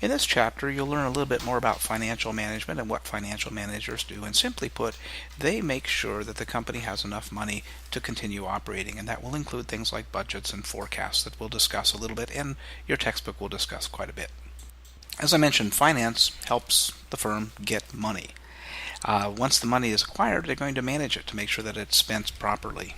In this chapter, you'll learn a little bit more about financial management and what financial managers do. And simply put, they make sure that the company has enough money to continue operating. And that will include things like budgets and forecasts that we'll discuss a little bit, and your textbook will discuss quite a bit. As I mentioned, finance helps the firm get money. Once the money is acquired, they're going to manage it to make sure that it's spent properly.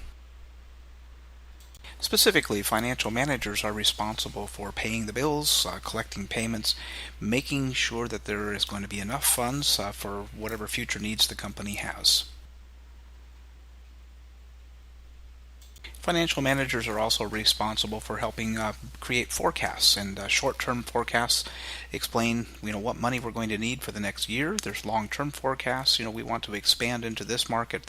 Specifically, financial managers are responsible for paying the bills, collecting payments, making sure that there is going to be enough funds for whatever future needs the company has. Financial managers are also responsible for helping create forecasts, and short-term forecasts explain what money we're going to need for the next year. There's long-term forecasts. We want to expand into this market,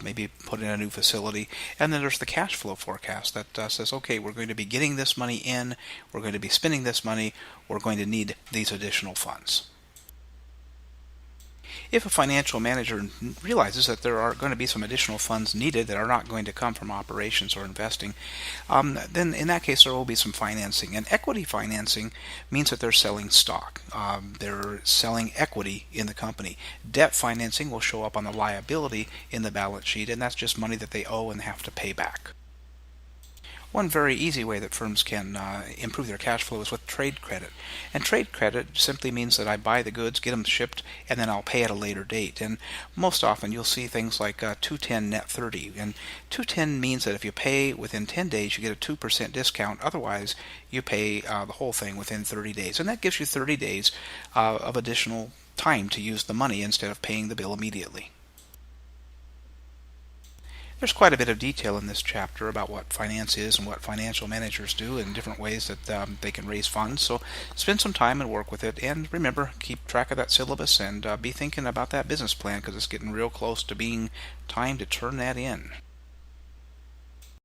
maybe put in a new facility. And then there's the cash flow forecast that says, okay, we're going to be getting this money in, we're going to be spending this money, we're going to need these additional funds. If a financial manager realizes that there are going to be some additional funds needed that are not going to come from operations or investing, then in that case there will be some financing. And equity financing means that they're selling stock. They're selling equity in the company. Debt financing will show up on the liability in the balance sheet, and that's just money that they owe and have to pay back. One very easy way that firms can improve their cash flow is with trade credit. And trade credit simply means that I buy the goods, get them shipped, and then I'll pay at a later date. And most often you'll see things like 210 net 30. And 210 means that if you pay within 10 days, you get a 2% discount. Otherwise, you pay the whole thing within 30 days. And that gives you 30 days of additional time to use the money instead of paying the bill immediately. There's quite a bit of detail in this chapter about what finance is and what financial managers do and different ways that they can raise funds. So spend some time and work with it. And remember, keep track of that syllabus and be thinking about that business plan, because it's getting real close to being time to turn that in.